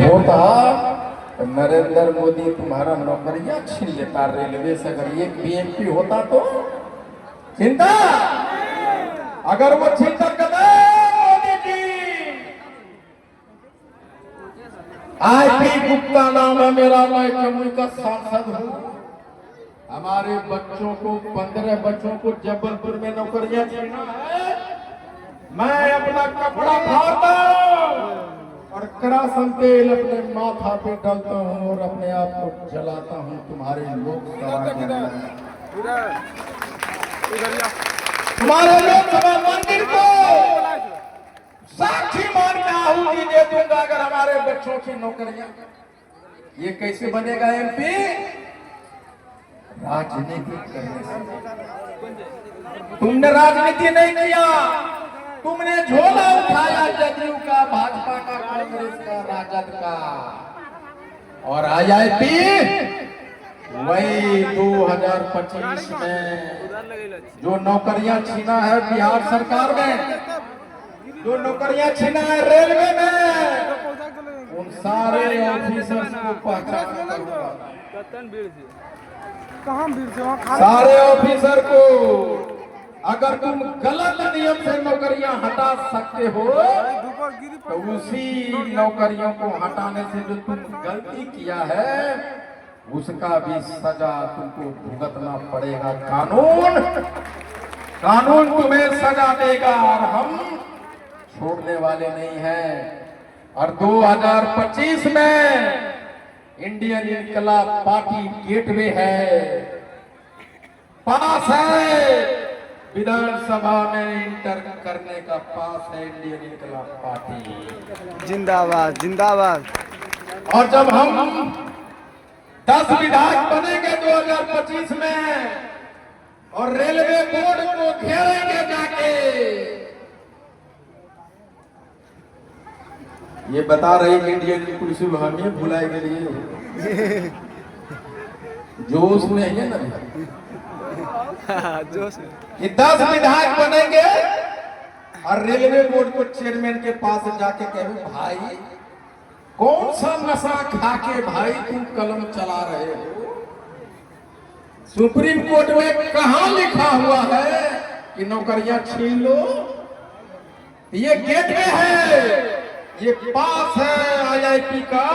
होता तो नरेंद्र मोदी तुम्हारा नौकरियां छीन लेता रेलवे से। अगर एक बीएमपी होता तो चिंता, अगर वो चिंता करता मोदी जी। आईपी गुप्ता नाम है मेरा, मैं जम्मू का सांसद हूँ। हमारे बच्चों को 15 बच्चों को जबलपुर में नौकरियां छीना है। मैं अपना कपड़ा फाड़ता हूँ और करासन तेल अपने माथा पे डालता हूँ और अपने आप को जलाता हूँ तुम्हारे लोकसभा तुम्हारे लोकसभा मंदिर को साक्षी मान के आहुति दे दूंगा अगर हमारे बच्चों की नौकरियां। ये कैसे बनेगा एमपी? राजनीति करने से। तुमने राजनीति नहीं किया, तुमने झोला उठाया जदयू का, भाजपा का, कांग्रेस का, राजद का। और आईआईपी वही 2025 में जो नौकरियां छीना है बिहार सरकार में, जो नौकरियां छीना है रेलवे में, उन सारे ऑफिसर्स को पहचान करूंगा। सारे ऑफिसर को अगर तुम गलत नियम से नौकरियां हटा सकते हो तो उसी नौकरियों को हटाने से जो तुम गलती किया है उसका भी सजा तुमको भुगतना पड़ेगा। कानून तुम्हें सजा देगा और हम छोड़ने वाले नहीं हैं। और 2025 में इंडियन इनकलाब पार्टी गेटवे है, पास है, विधानसभा में इंटर करने का पास है इंडियन इनकलाब पार्टी। जिंदाबाद जिंदाबाद। और जब हम 10 विधायक बनेंगे 2025 में और रेलवे बोर्ड को घेरेंगे जाके, ये बता रही इंडियन पुलिस हमें भुलाए के लिए जोश में है ना जोश कि 10 विधायक बनेंगे और रेलवे बोर्ड को चेयरमैन के पास जाके कहे भाई कौन सा नशा खा के भाई तुम कलम चला रहे हो? सुप्रीम कोर्ट में कहां लिखा हुआ है कि नौकरियां छीन लो? ये गेट में है, ये पास है आईआईपी का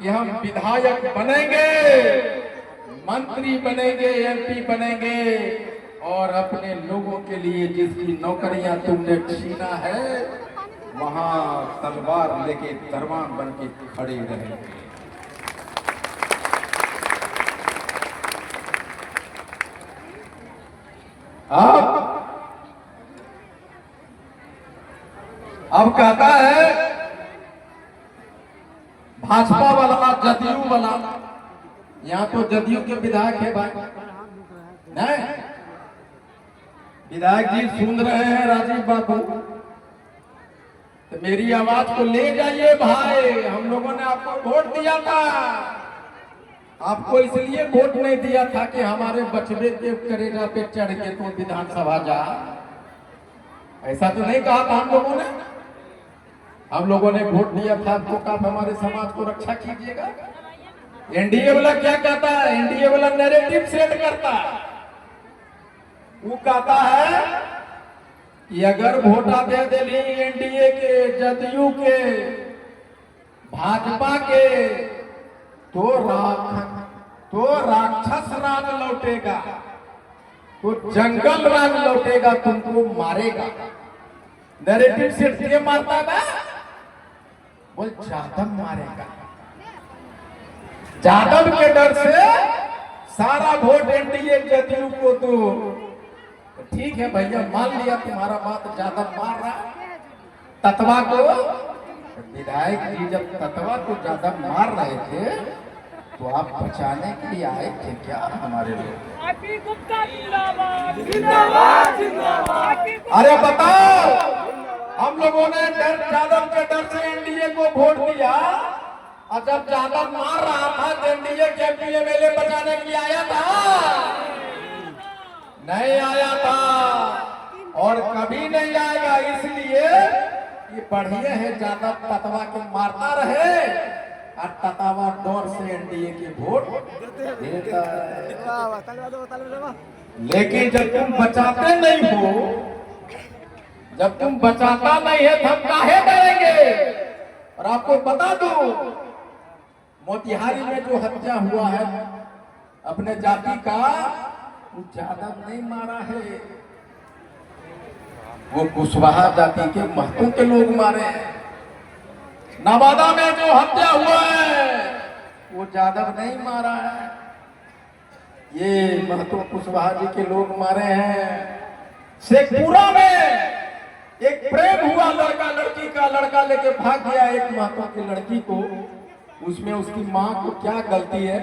कि हम विधायक बनेंगे, मंत्री बनेंगे, एमपी बनेंगे और अपने लोगों के लिए जिसकी नौकरियां तुमने छीना है वहां तलवार लेके दरबान बन के खड़े रहेंगे। अब कहता है भाजपा वाला, जदयू वाला, यहाँ तो जदयू के विधायक है भाई, नहीं विधायक जी सुन रहे हैं राजीव बाबू, तो मेरी आवाज को ले जाइए भाई। हम लोगों ने आपको वोट दिया था, आपको इसलिए वोट नहीं दिया था कि हमारे बचवे के करेजा पे चढ़ के तो विधानसभा जा, ऐसा तो नहीं कहा था हम लोगों ने। हम लोगों ने वोट दिया था आपको कहा हमारे समाज को रक्षा कीजिएगा। एनडीए वाला क्या कहता है? एनडीए वाला नैरेटिव सेट करता है, वो कहता है कि अगर वोटा दे दिली एनडीए के, जदयू के, भाजपा के तो राक्षस राज लौटेगा, तो जंगल राज लौटेगा, तुमको मारेगा। नैरेटिव सेट ये मारता है, बोल जादव मारेगा। जादव के डर से सारा वोट एनडीए जदयू को। तो ठीक है भैया, मान लिया तुम्हारा बात, जादव मार रहा ततवा को। विधायक जी जब ततवा को जादव मार रहे थे तो आप बचाने के लिए आए थे क्या हमारे लोग? अरे बताओ, हम लोगों ने जादव के डर से एनडीए को वोट दिया और जब जादव मार रहा था तो एनडीए के एमपी एमएलए बचाने के लिए आया था? नहीं आया था और कभी नहीं आएगा, इसलिए ये बढ़िया है, ज्यादा ततवा के मारता रहे और ततावा डोर से एनडीए की वोट देता है। लेकिन जब तुम बचाते नहीं हो, जब तुम बचाता नहीं है तो हम काहे डरेंगे। और आपको बता दूं, मोतिहारी में जो हत्या हुआ है अपने जाति का, वो यादव नहीं मारा है, वो कुशवाहा जाति के महतों के लोग मारे हैं। नवादा में जो हत्या हुआ है वो यादव नहीं मारा है, ये महतो कुशवाहा जी के लोग मारे हैं। शेखपुरा में एक प्रेम हुआ लड़का लड़की का, लड़का लेके भाग गया एक महतो की लड़की को, उसमें उसकी माँ को क्या गलती है।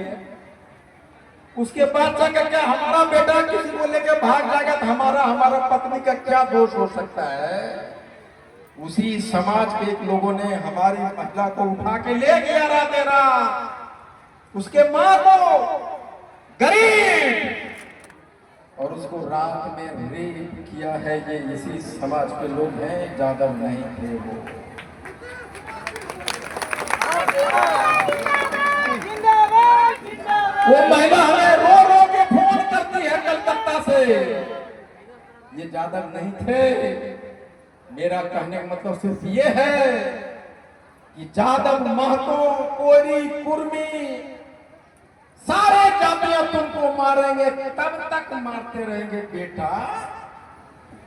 उसके बाद जाकर के हमारा बेटा किसी को लेके भाग जाएगा तो हमारा पत्नी का क्या दोष हो सकता है। उसी समाज के एक लोगों ने हमारी महिला को उठा के ले गया रात रात, उसके माँ को गरीब, और उसको रात में रेप किया है। ये इसी समाज के लोग हैं, यादव नहीं थे वो। वो महिला हमें रो रो के फोन करती है कलकत्ता से, ये यादव नहीं थे। मेरा कहने का मतलब सिर्फ ये है कि यादव, महतो, कोरी, कुर्मी, सारे जातियां तुमको मारेंगे, तब तक मारते रहेंगे बेटा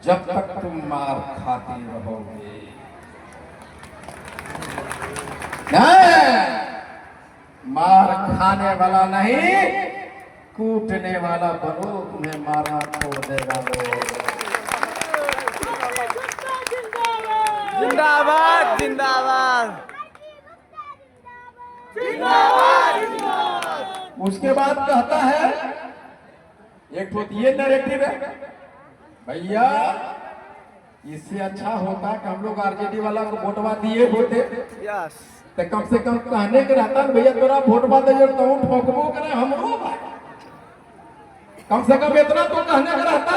जब तक तुम मार खाते रहोगे। नहीं, मार खाने वाला नहीं, कूटने वाला बनो, तुम्हें मारना छोड़ देगा वो। जिंदाबाद जिंदाबाद जिंदाबाद। उसके बाद कहता है, एक तो ये नैरेटिव है भैया, इससे अच्छा होता कि हम लोग आरजेडी वाला को वोटवा दिए होते, यस, तो कम से कम कहने के रहता भैया तोरा वोटवा दे तो ठोकबो करे हमरो भाई, कम से कम इतना तो कहने का रहता।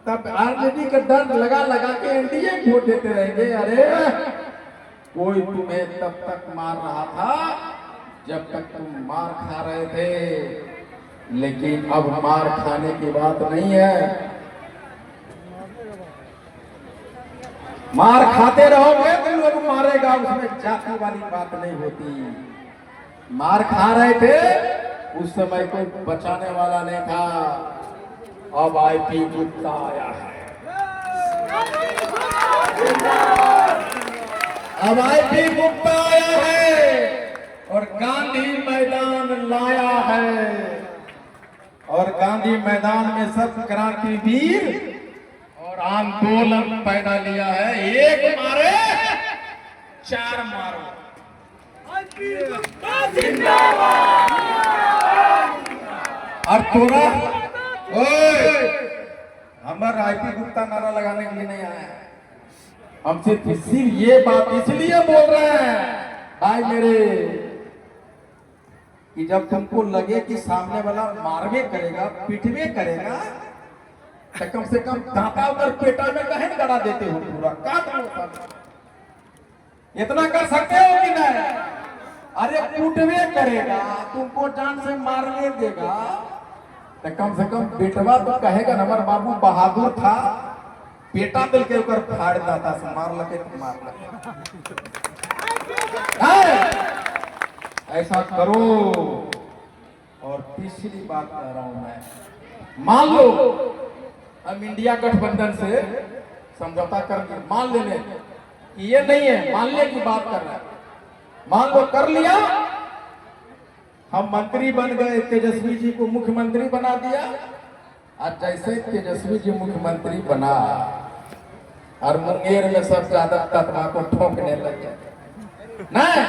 तब आरजेडी का डर लगा लगा के एनडीए वोट देते रहेंगे। अरे कोई तुम्हें तब तक मार रहा था जब तक तुम मार खा रहे थे, लेकिन अब मार खाने की बात नहीं है। मार खाते रहोगे तो लोग मारेगा, उसमें जाति वाली बात नहीं होती। मार खा रहे थे उस समय कोई बचाने वाला नहीं था। अब आईपी गुप्ता आया है, अब आईपी गुप्ता आया है और गांधी मैदान लाया है। और गांधी मैदान में सब क्रांतिवीर और आंदोलन पैदा लिया है। एक मारे चार मारो, और तोरा हमारा आईपी गुप्ता नारा लगाने के लिए नहीं आया है। हम सिर्फ ये बात इसलिए बोल रहे हैं भाई मेरे, कि जब तुमको लगे कि सामने वाला मारवे करेगा, पिटवे करेगा, तो कम से कम दांता और पेटा में कहीं गड़ा देते हो, पूरा काट लो। इतना कर सकते हो कि नहीं? अरे कूटवे करेगा, तुमको जान से मारने देगा, तो कम से कम बेटवा तो कहेगा ना हमारा बाबू बहादुर था, बेटा दिल के ऊपर फाड़ देता से मार लगे तो मार लगे। ऐसा करो। और तीसरी बात कह रहा हूं मैं, मान लो हम इंडिया गठबंधन से समझौता कर, मान लेने कि ये नहीं है, मानने की बात कर रहा है, मान लो कर लिया, हम मंत्री बन गए, तेजस्वी जी को मुख्यमंत्री बना दिया। आज जैसे तेजस्वी जी मुख्यमंत्री बना और मुंगेर में सब ज्यादा तत्वा को ठोकने लगे, नहीं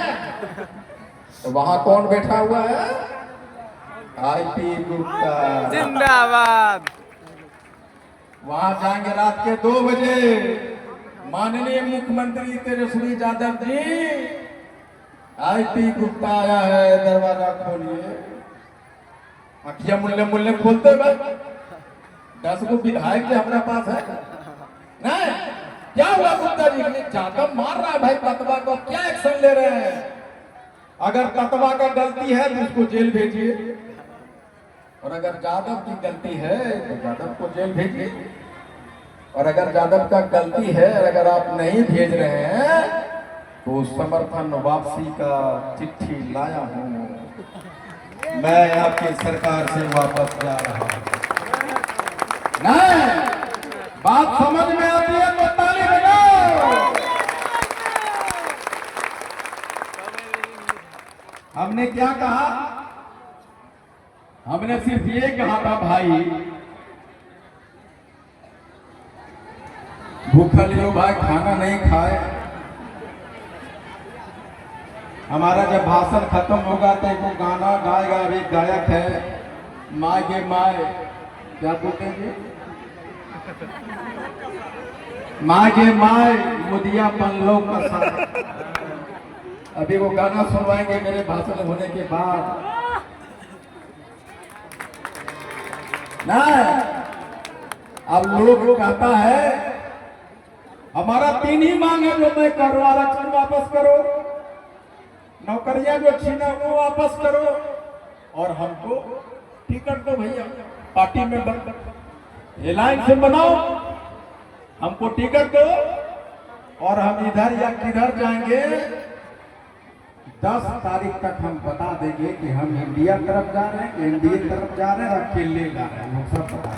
तो वहां कौन बैठा हुआ है? आईपी गुप्ता जिंदाबाद। वहां जाएंगे रात के 2 बजे, माननीय मुख्यमंत्री तेजस्वी यादव जी, आईपी गुप्ता आया है, दरवाजा खोलिए। अखिया मुल्ले मुल्ले खोलते बस, 10 को विधायक हमारे पास है नहीं, क्या हुआ गुप्ता जी? ज्यादा मार रहा है भाई ततवा को, क्या एक्शन ले रहे हैं? अगर ततवा का गलती है तो उसको जेल भेजिए, और अगर यादव की गलती है तो यादव को जेल भेजिए, और अगर यादव का गलती है अगर आप नहीं भेज रहे हैं तो समर्थन वापसी का चिट्ठी लाया हूं, मैं आपकी सरकार से वापस जा रहा हूं। नहीं, बात समझ में आती है तो ताली बजाओ। हमने क्या कहा? हमने सिर्फ ये कहा था भाई, भूखल जो भाई खाना नहीं खाए। हमारा जब भाषण खत्म होगा तो वो गाना गाएगा, अभी गायक है माए गे माए, क्या बोलते हैं, माए गे माए मुदिया पल्लो कसा। अभी वो गाना सुनवाएंगे मेरे भाषण होने के बाद। ना अब लोग कहता है हमारा 3 ही मांग है जो मैं करो, आरक्षण वापस करो, नौकरियां जो छीना वो वापस करो, और हमको टिकट दो भैया, पार्टी में एलायंस से बनाओ, हमको टिकट दो, और हम इधर या किधर जाएंगे 10 तारीख तक हम बता देंगे कि हम इंडिया तरफ जा रहे हैं, एनडीए तरफ जा रहे हैं, और अकेले जा रहे हैं, हम सब बता।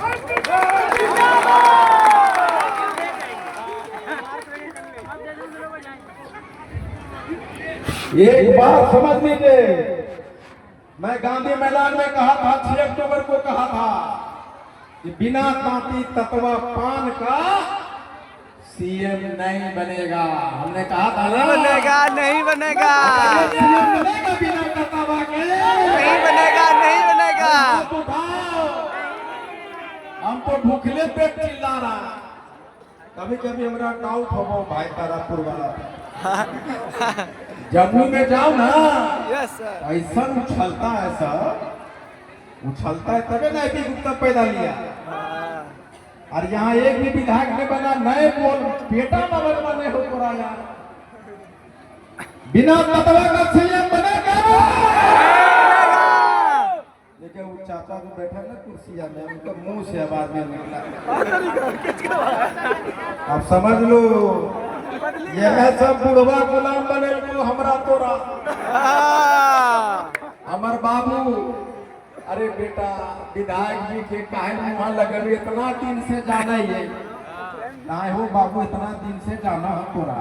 एक बात समझ लीजिए, मैं गांधी मैदान में कहा था 6 अक्टूबर को कहा था कि बिना तांती ततवा पान का सीएम नहीं बनेगा। हमने कहा था नहीं बनेगा, नहीं बनेगा, सीएम बनेगा बिना ततवा के, नहीं बनेगा, नहीं बनेगा। हम तो भूखले पेट चिल्ला रहा। कभी कभी हमारा डाउट हो भाई तारापुर वाला, जम्मू में जाओ ना, यस सर, ऐसा उछलता है सब, उछलता है तबे ना एपी गुप्ता पैदा लिया। और यहाँ एक भी विधायक ने बना, नए बोल बेटा नंबर बने हो पूरा यार, बिना ततवा का सीएम बनेगा। देखिए वो चाचा जो बैठा ना कुर्सिया में, उनका मुंह से आवाज नहीं निकला। अब समझ लो यह सब बुढ़वा गुलाम बने तो हमरा तोरा। अमर बाबू, अरे बेटा विधायक जी के काहे मुँह लगे, इतना दिन से जाना ही है, ना हो बाबू इतना दिन से जाना है तोरा,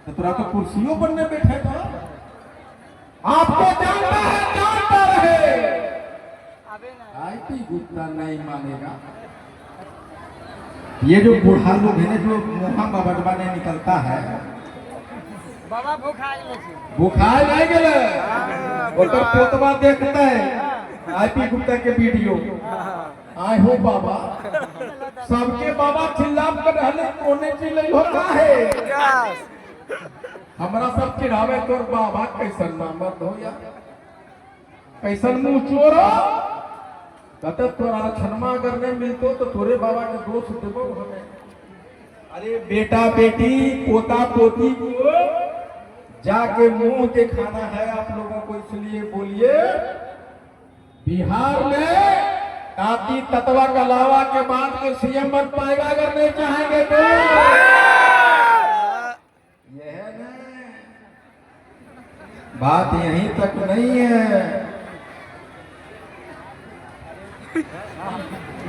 तो तोरा तो कुर्सियों पर नहीं बैठे था, आपको जानना है, जानता रहे। आईपी गुप्ता नहीं मानेगा। ये जो बूढ़ा लोग है ना, जो मुहा बबजबा नहीं निकलता है, बाबा बुखार नहीं गए, वो तो पोतवा देखता है आईपी गुप्ता के वीडियो। आए हो बाबा, सबके बाबा चिल्लाप कर रहे कोने चिल्लाई हो का है, हमारा सब चिढ़ावे तोर बाबा कैसन नामर्द हो या कैसन मुंह चोर हो, कहते तोरा क्षमा अगर नहीं मिलतो तो तोरे बाबा के दोष देवो हमें। अरे बेटा बेटी पोता पोती को जाके मुंह दिखाना है आप लोगों को, इसलिए बोलिए बिहार में तांती ततवा का लावा के बाद में सीएम बन पाएगा अगर नहीं चाहेंगे तो। यह है ना, बात यहीं तक नहीं है।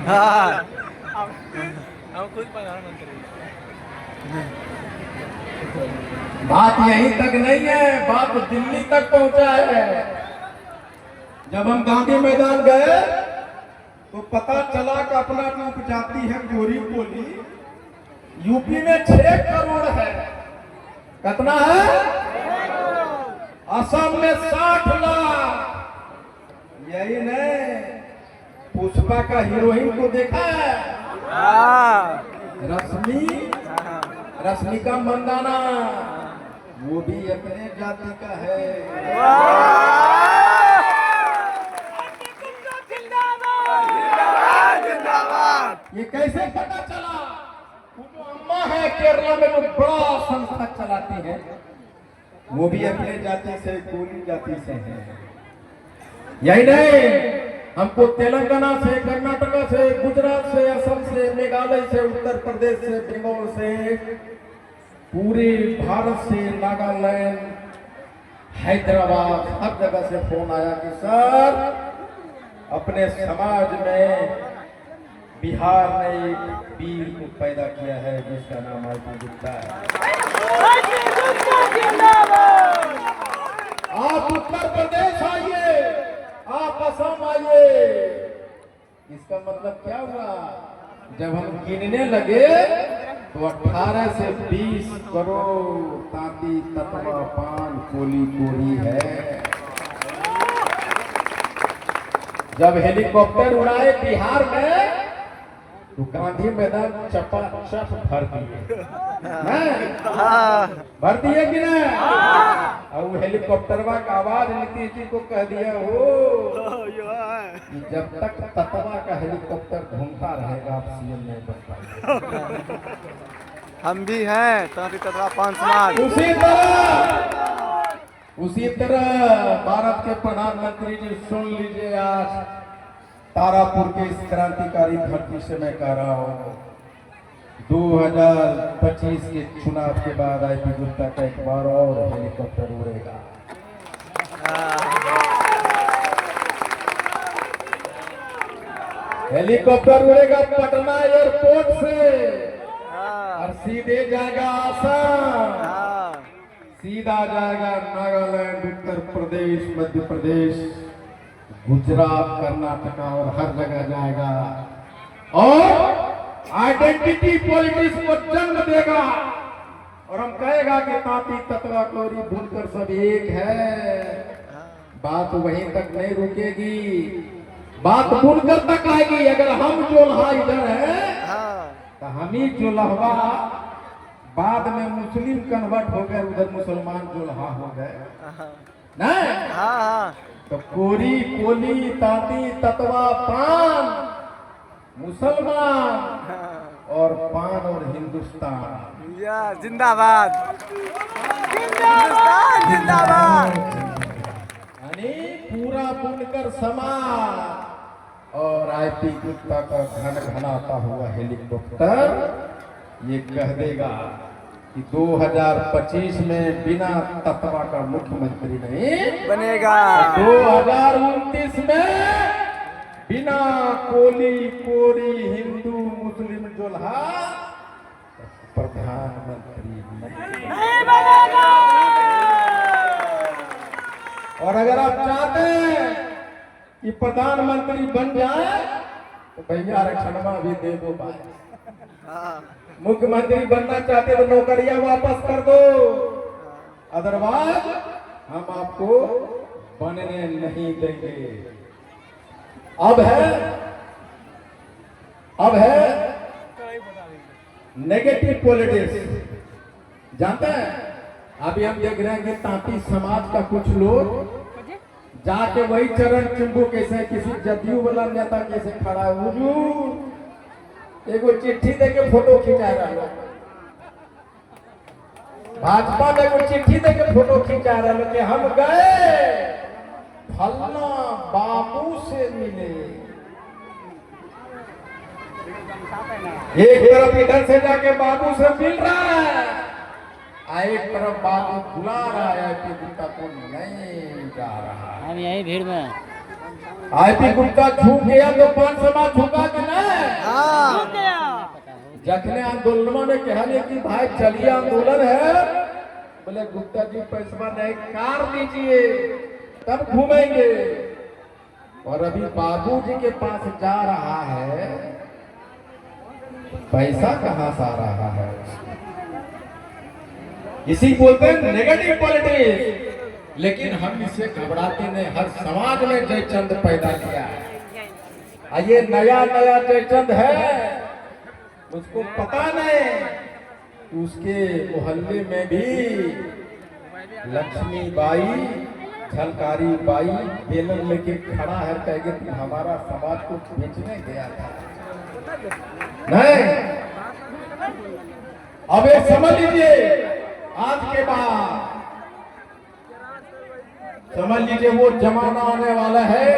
हाँ, बात यहीं तक नहीं है, बात दिल्ली तक पहुंचा है। जब हम गांधी मैदान गए तो पता चला कि अपना रूप जाती है गोरी बोली, यूपी में 6 करोड़ है, कितना है, असम में 60 लाख। यही नहीं, पुष्पा का हीरोइन को देखा है, रश्मिका मंदाना, वो भी अपने जाति का है। ये कैसे पता चला? वो जो अम्मा है केरला में जो बड़ा संस्था चलाती है वो भी अपने जाति से, कोली जाति से है। यही नहीं, हमको तेलंगाना से, कर्नाटका से, गुजरात से, असम से, मेघालय से, उत्तर प्रदेश से, बंगाल से, पूरे भारत से, नागालैंड, हैदराबाद, हर जगह से फोन आया कि सर अपने समाज में बिहार ने एक वीर को पैदा किया है जिसका नाम आईपी गुप्ता है। आप उत्तर प्रदेश आइए, आप असम आइए। इसका मतलब क्या हुआ? जब हम गिनने लगे तो 18 से 20 करोड़ तांती, ततवा, पान, कोली, कोरी है। जब हेलीकॉप्टर उड़ाए बिहार में तो गांधी मैदान चपाचप भर दिए, भर दिए कि नहीं? और वो हेलीकॉप्टरवा का आवाज नीतीश जी को कह दिया हो कि जब तक ततवा का हेलीकॉप्टर घूमता रहेगा आप सीएम नहीं बन पाएंगे। हम भी हैं ततवा पान समाज। उसी तरह भारत के प्रधानमंत्री जी सुन लीजिए, आज तारापुर के इस क्रांतिकारी धरती से मैं कह रहा हूँ 2025 के चुनाव के बाद आईपी गुप्ता का एक बार और हेलीकॉप्टर उड़ेगा। हेलीकॉप्टर उड़ेगा पटना एयरपोर्ट से और सीधे जाएगा आसाम, सीधा जाएगा नागालैंड, उत्तर प्रदेश, मध्य प्रदेश, गुजरात, कर्नाटका और हर जगह जाएगा और आइडेंटिटी पॉलिटिक्स को जन्म देगा। और हम कहेगा कि तांती, ततवा, कोरी, बुनकर सब एक है। बात वहीं तक नहीं रुकेगी, बात बुनकर तक आएगी। अगर हम जोल्हा इधर है तो हम ही जोल्हवा बाद में मुस्लिम कन्वर्ट हो गए, उधर मुसलमान जोल्हा हो गए नहीं? तो कोरी, कोली, तांती, ततवा, पान मुसलमान और पान और हिंदुस्तान जिंदाबाद, हिंदुस्तान जिंदाबाद। यानी पूरा बुनकर समाज और आईपी गुप्ता का घन घनाता हुआ हेलीकॉप्टर ये कह देगा कि 2025 में बिना ततवा का मुख्यमंत्री नहीं बनेगा, 2029 में बिना कोली, कोरी, हिंदू, मुस्लिम, जोल्हा प्रधानमंत्री नहीं बनेगा। और अगर आप चाहते हैं कि प्रधानमंत्री बन जाए तो भैया आरक्षणवा भी दे दो भाई। मुख्यमंत्री बनना चाहते तो नौकरियां वापस कर दो, अदरवाइज हम आपको बनने नहीं देंगे। अब है नेगेटिव पॉलिटिक्स। जानते हैं अभी हम देख रहे हैं कि तांती समाज का कुछ लोग जाके वही चरण चुम्बू कैसे किसी जदयू वाला नेता कैसे खड़ा है, हुजूर एगो चिट्ठी दे के फोटो खिंचा रहा, भाजपा में एगो चिट्ठी दे के फोटो खिंचा रहा कि हम गए फलना बाबू से मिले। एक तरफ इधर से जाके बाबू से मिल रहा है, एक तरफ बाबू बुला रहा है आईपी गुप्ता को नहीं जा रहा है। हम यही भीड़ में आईपी गुप्ता झुक गया तो पान समाज झुका कि नहीं? जखने आंदोलन ने कहा कि भाई चलिए आंदोलन है, बोले गुप्ता जी पैसा नहीं कार दीजिए तब घूमेंगे। और अभी बाबू जी के पास जा रहा है, पैसा कहां से आ रहा है? इसी बोलते हैं नेगेटिव पॉलिटिक्स। लेकिन हम इससे घबराते नहीं, हर समाज में जयचंद पैदा किया है। ये नया नया जयचंद है, उसको पता नहीं कि उसके मोहल्ले में भी लक्ष्मी बाई, झलकारी बाई बेलन लेके खड़ा है, कहेंगे कि हमारा समाज को बेचने गया था नहीं। अब ये समझ लीजिए, आज के बाद समझ लीजिए वो जमाना आने वाला है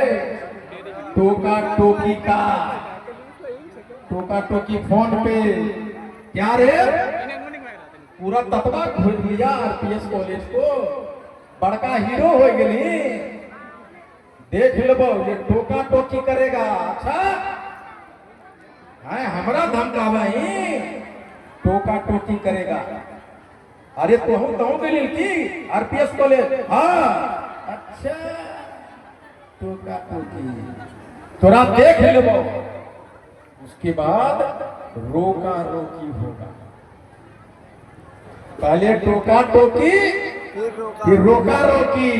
टोका टोकी का। टोका टोकी फोन पे क्या रे, पूरा ततवा खोल लिया आरपीएस कॉलेज को, बड़का हीरो हो गई। देख लो ये टोका टोकी करेगा। अच्छा है हमरा धमकावा ही, टोका टोकी करेगा। अरे तो के लिए की आरपीएस कॉलेज। हाँ अच्छा टोका टोकी थोड़ा देख लो, उसके बाद रोका रोकी होगा। पहले टोका टोकी फिर रोका रोकी।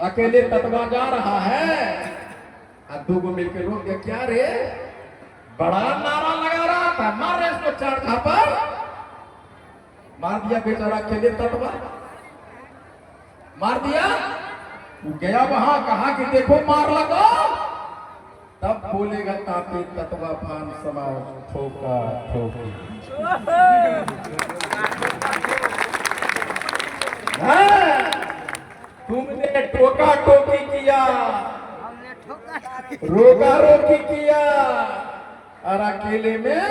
अकेले ततवा जा रहा है और दो गो मिलकर रोक दिया। क्या रे, बड़ा नारा लगा रहा था, मार रहे इसको चार झापर, मार दिया बेचारा अकेले ततवा, मार दिया। वो गया वहां, कहा कि देखो मार लगा, तब बोलेगा ताकि ततवा फान समाज ठोका ठोकी। तुमने टोका टोकी किया, रोका रोकी किया और अकेले में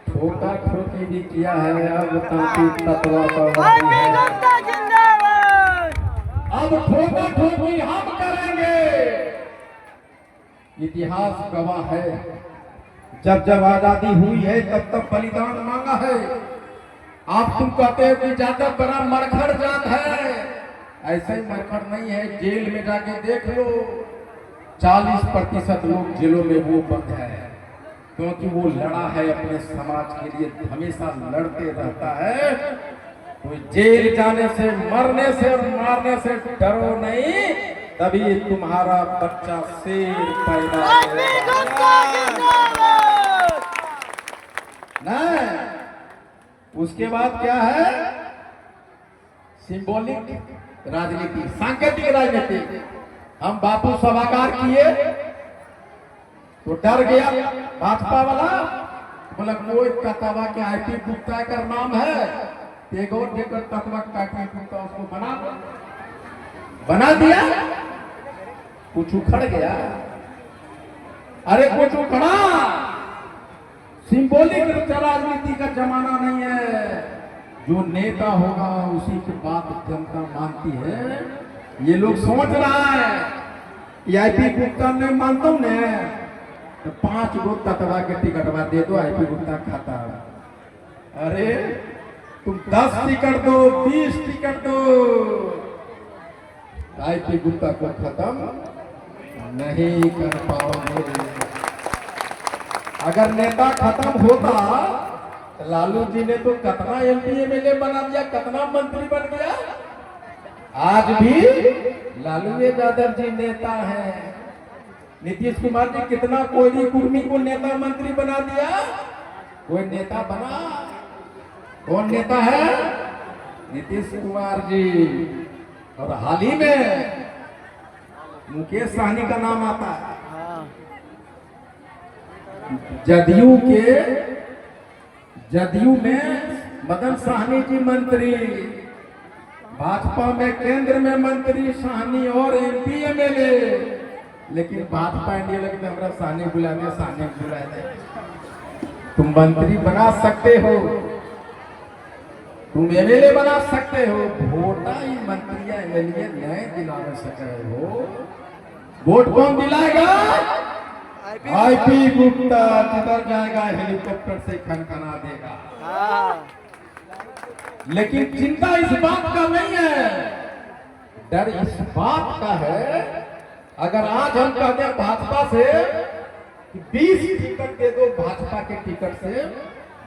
ठोका ठोकी भी किया है। अब ताकि ततवा पानी है, अब ठोका ठोकी हम करेंगे। इतिहास गवाह है, जब जब आजादी हुई है तब तब बलिदान मांगा है। आप तुम कहते हो कि ज्यादा बड़ा मरखड़ जात है, ऐसे ही मरखड़ नहीं है। जेल में जाके देख लो, 40% लोग जेलों में वो बंद है, क्योंकि वो लड़ा है अपने समाज के लिए, हमेशा लड़ते रहता है। तो जेल जाने से, मरने से और मारने से डरो नहीं, तभी तुम्हारा बच्चा शेर पैदा नहीं। उसके बाद क्या है, सिंबॉलिक राजनीति, सांकेतिक राजनीति। हम बापू सभागार किए तो डर गया भाजपा वाला, बोला कोई कतवा के आईपी गुप्ता का नाम है, तेगो देकर ततवा काटी गुप्ता उसको बना दिया। कुछ उखड़ गया, अरे कुछ उखड़ा। सिंबॉलिक राजनीति का जमाना नहीं है, जो नेता होगा उसी की बात जनता मानती है। ये लोग सोच रहा है आईपी गुप्ता में मानता हूं ना, तो 5 गो ततवा के टिकटवा दे दो, आईपी गुप्ता खाता। अरे तुम 10 टिकट दो, 20 टिकट दो, आईपी गुप्ता को खत्म नहीं कर पाओगे। अगर नेता खत्म होता, लालू जी ने तो कितना एमपी एमएलए बना दिया, कितना मंत्री बन गया। आज भी लालू यादव जी नेता है। नीतीश कुमार जी कितना कोयली कुर्मी को नेता मंत्री बना दिया। कोई नेता बना, कौन नेता है? नीतीश कुमार जी। और हाल ही में मुकेश सहनी का नाम आता है। जदयू में मदन सहनी जी मंत्री, भाजपा में केंद्र में मंत्री सहनी और एमपी एमएलए। लेकिन भाजपा इंडिया लगे हमारा सहनी बुलाने, सहनी बुलाए। तुम मंत्री बना सकते हो, तुम एमएलए बना सकते हो, वोट ही मंत्री एमएलए नहीं दिला सके हो। वोट कौन दिलाएगा? आईपी गुप्ता। जिधर जाएगा हेलीकॉप्टर से खनखना देगा। लेकिन चिंता इस बात का नहीं है, डर इस बात का है, अगर आज हम कहते हैं भाजपा से 20 टिकट दे दो, भाजपा के टिकट से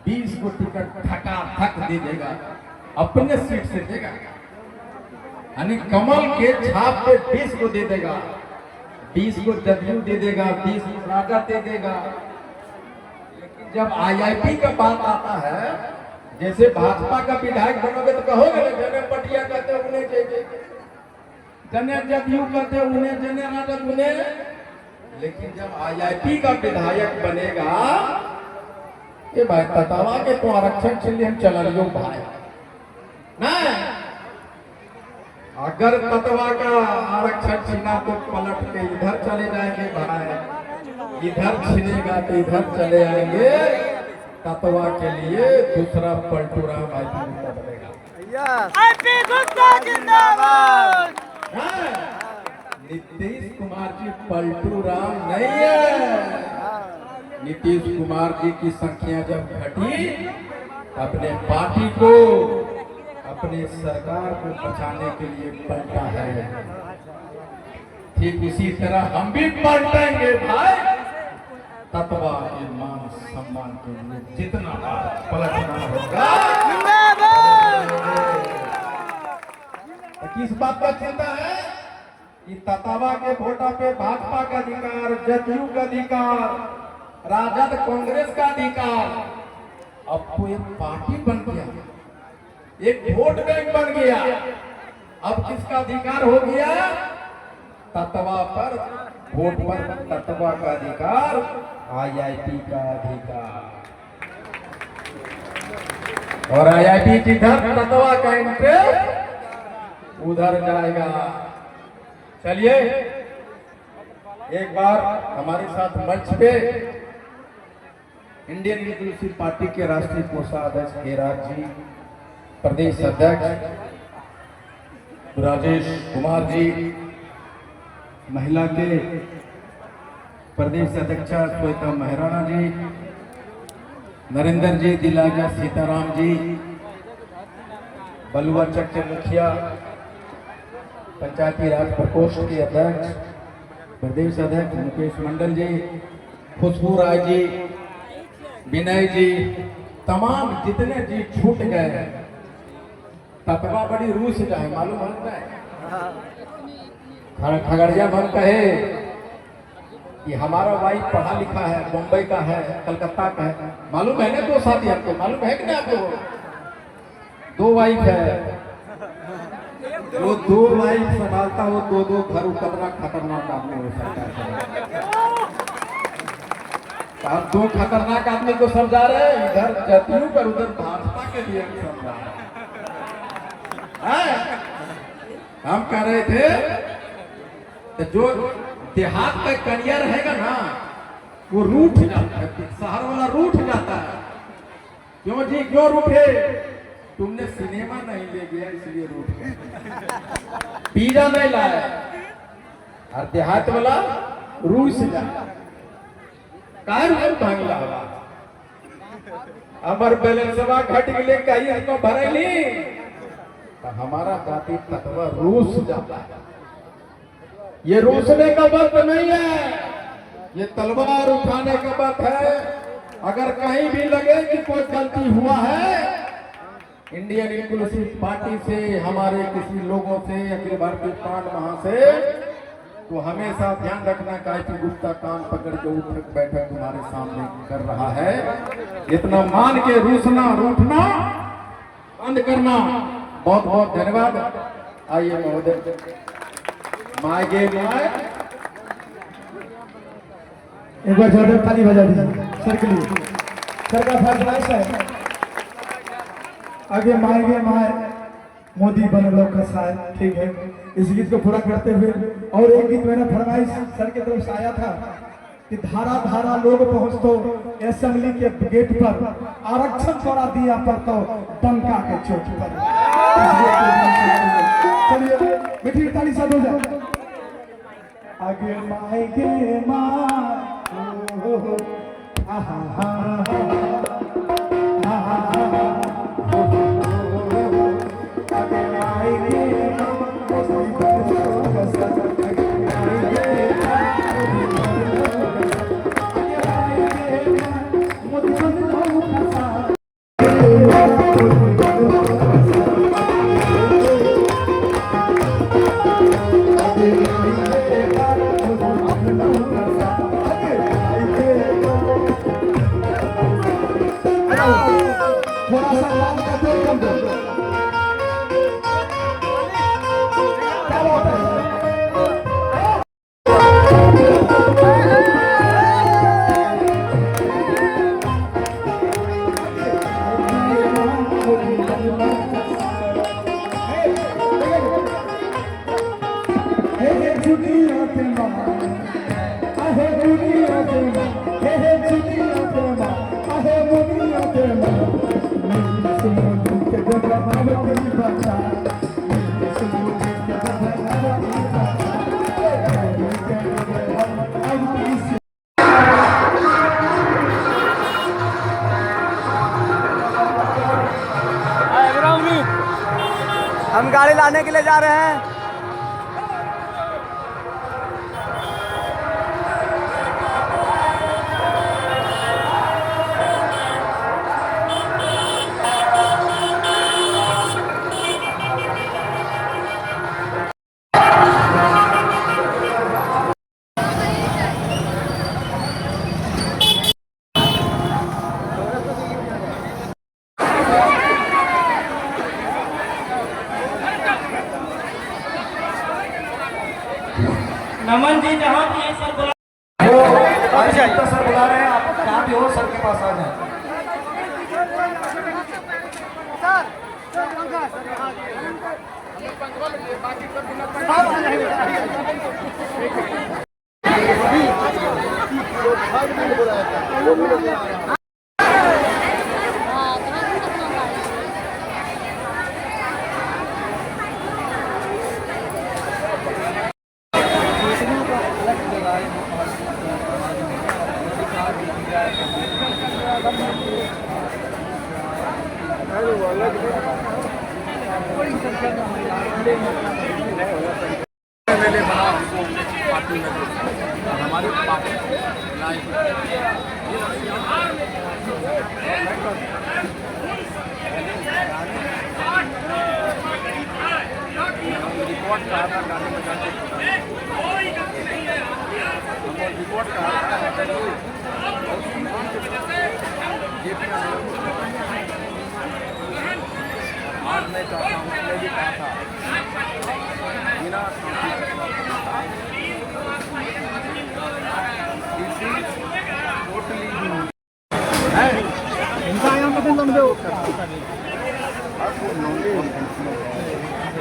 20 को टिकट ठकाठक दे देगा, अपने सीट से देगा। यानी कमल के छाप पे 20 को दे देगा, 20 को जदयू दे देगा, 20 को राजा दे देगा। लेकिन जब आईआईपी का बात आता है, जैसे भाजपा का विधायक बनोगे तो कहोगे ना, जने पटिया कहते हैं उन्हें चाहिए, जने जदयू कहते हैं उन्हें, जने राजद उन्हें। लेकिन जब आईआईपी का विधायक बनेगा, ये भाई ततावा के तो आरक्षण के लिए हम चल लियो भाई नहीं। अगर ततवा का आरक्षण छीना तो पलट के इधर चले जाएंगे भाई, इधर छीनेगा तो इधर चले आएंगे। ततवा के लिए दूसरा पलटूराम आईपी बनेगा। आईपी गुप्ता जिंदाबाद। नीतीश कुमार जी पलटूराम नहीं है। नीतीश कुमार जी की संख्या जब घटी, अपने पार्टी को, अपने सरकार को बचाने के लिए पलटा है। ठीक उसी तरह हम भी पलटेंगे भाई, ततवा के मान सम्मान के लिए जितना पलटना होगा। किस बात का चिंता है कि ततवा के वोटा पे भाजपा का अधिकार, जदयू का अधिकार, राजद कांग्रेस का अधिकार, अब तो एक पार्टी बन गया, एक वोट बैंक बन गया। अब किसका अधिकार हो गया? ततवा पर, वोट पर ततवा का अधिकार, आईआईटी का अधिकार। और आईआईटी जिधर ततवा का इंटरेस्ट उधर जाएगा। चलिए एक बार हमारे साथ मंच पे इंडियन इंक्लूसिव पार्टी के राष्ट्रीय कोषाध्यक्ष हेराज जी, प्रदेश अध्यक्ष राजेश कुमार जी, महिला के प्रदेश अध्यक्षा श्वेता महराणा जी, नरेंद्र जी, दिलाजा सीताराम जी, बलुआ चक के मुखिया, पंचायती राज प्रकोष्ठ के अध्यक्ष प्रदेश अध्यक्ष मुकेश मंडल जी, खुशबू राय जी, विनय जी, तमाम जितने जी छूट गए। ततवा बड़ी रूस जाए, मालूम है? खगड़िया बन कहे कि हमारा वाइफ पढ़ा लिखा है, मुंबई का है, कलकत्ता का है, मालूम है ना? दो साथी आपको मालूम है कि नहीं? आपको दो वाइफ है, वो दो वाइफ संभालता, वो दो दो घर उतरना खतरनाक आदमी हो सकता है। आप दो खतरनाक आदमी को समझा रहे हैं, इधर जदयू पर उधर भाजपा के लिए समझा रहे हैं। हम कह रहे थे तो जो देहात का करियर रहेगा ना, वो रूठ जाता है, शहर वाला रूठ जाता है। क्यों जी, क्यों रूठे? तुमने सिनेमा नहीं ले गया इसलिए रूठ गए, पिज्जा नहीं लाया, और देहात वाला रूस जाता भांगला अमर बैलेंसवा घट गए, कहीं इसको भरेली तो हमारा जाति तत्व रूस जाता है। ये रूसने का वक्त नहीं है, ये तलवार उठाने का वक्त है। अगर कहीं भी लगे कि कोई गलती हुआ है, इंडियन इंक्लूसिव पार्टी से, हमारे किसी लोगों से, अखिल भारतीय पान महा से, तो हमेशा ध्यान रखना कि आईपी गुप्ता कान पकड़ के उठक बैठक तुम्हारे सामने कर रहा है। इतना मान के रूसना, रूठना बंद करना। बहुत बहुत धन्यवाद। आइए महोदय, माय गे माय, एक बार जोरदार ताली बजा दीजिए सर के लिए। सर का फरमाइश है, आगे माय गे माय, मोदी बन लो कसाय। ठीक है, इस गीत को पूरा करते हुए और एक गीत मैंने फरमाइश सर की तरफ से आया था कि धारा धारा लोग पहुंचतो असेंबली के गेट पर, आरक्षण थोड़ा दिया पर तो बंका के चोट पर। चलिए मीठी ताली साथ हो जाए। आगे माय गे माय, थोड़ा सा काम करते हैं, कम दो। क्या बात है? दुनिया के माँ, आहे दुनिया के माँ, हे दुनिया के माँ, आहे दुनिया के माँ। सुनो के जगह भगवती बचा, सुनो के जगह भगवती बचा। हम गाड़ी लाने के लिए जा रहे हैं। नमन जी जहाँ भी है सब बुला सर बुला रहे हैं, आप जहाँ भी हो सर के पास आ जाए। हमारे रिपोर्ट कहा था गाने बजाने रिपोर्ट कहा आज मैं चाहता हूँ मैंने भी कहा था बिना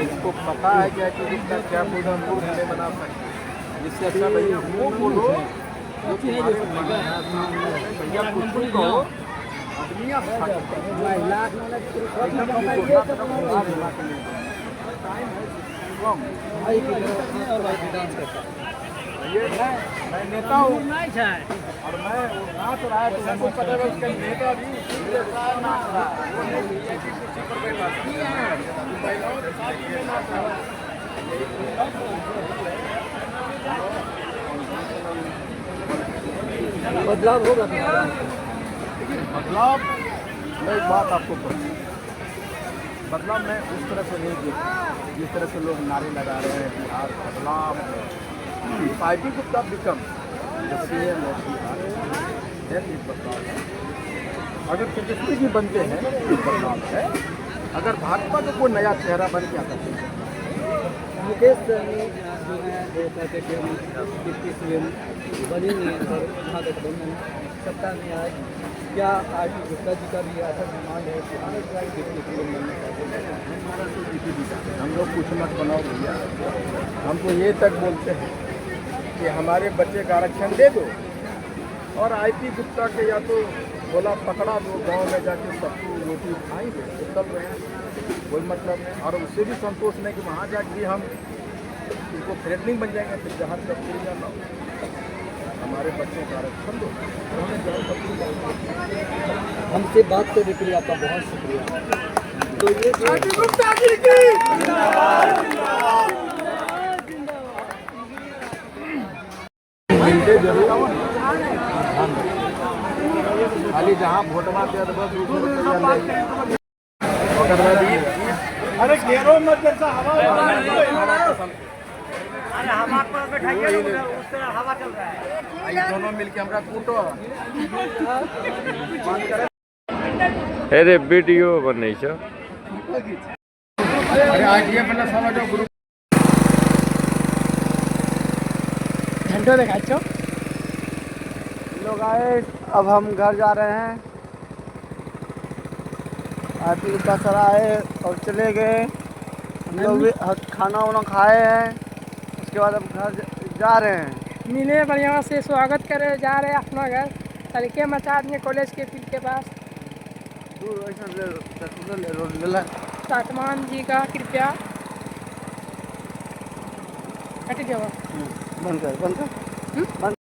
इसको पता है क्या कि इसका क्या पूरा मूड हमें बना सकते, जिससे अच्छा भैया वो बोलो भैया कुछ कहो मैं नेता हूँ और मैं नाच रहा है तो हमको पता है उसका नेता भी नाच रहा है, वो नहीं कुर्सी पर बैठा महिलाओं के साथ ये नाच रहा है। बदलाव होगा, बदलाव मैं एक बात आपको कहूँ, बदलाव मैं उस तरह से नहीं देखता जिस तरह से लोग नारे लगा रहे हैं बिहार बदलाव। पार्टी को तब बिकम सीएम बदलाव है, अगर तेजस्वी जी बनते हैं तो बदलाव है, अगर भाजपा का कोई नया चेहरा बन के आता है। मुकेश सहनी जो है वो कहते थे हम डिप्टी सीएम बनेंगे और महागठबंधन सत्ता में आए, क्या आरती गुप्ता जी का भी ऐसा डिमांड है कि डिप्टी सीएम बनना चाहते हैं? हम लोग कुछ मत बनाओ भैया, हम तो ये तक बोलते हैं कि हमारे बच्चे का आरक्षण दे दो और आईपी गुप्ता के या तो बोला पकड़ा दो, गांव में जाके सबको रोटी खाएंगे तो तब रहे, कोई मतलब नहीं। और उससे भी संतोष नहीं कि वहाँ जाके हम उनको थ्रेटनिंग बन जाएंगे, फिर जहाज का पूरी जाना हमारे बच्चों का आरक्षण दो, हमें जहाज का पूरी जाना। हमसे बात करने के लिए आपका बहुत शुक्रिया। तो ये खाली जहाँ भोटवा दे अरे घेरो मत जैसा हवा अरे हवा पर बैठाइए उस तरह हवा चल रहा है। दोनों मिलके हमरा कूटो अरे वीडियो बनै छ। अरे आइडिया वाला समझो ग्रुप घंटों देखा छो। लोग आए, अब हम घर जा रहे हैं। आरती गुप्ता सर आए और चले गए। हम लोग भी खाना वाना खाए हैं, उसके उसके बाद हम घर जा रहे हैं। मिले बढ़िया से स्वागत करे जा रहे अपना घर तरीके मचा दिए कॉलेज के फील्ड के पास। दूर वैसा ले सातमान जी का कृपया हट जाओ। बंद कर बंद कर बंद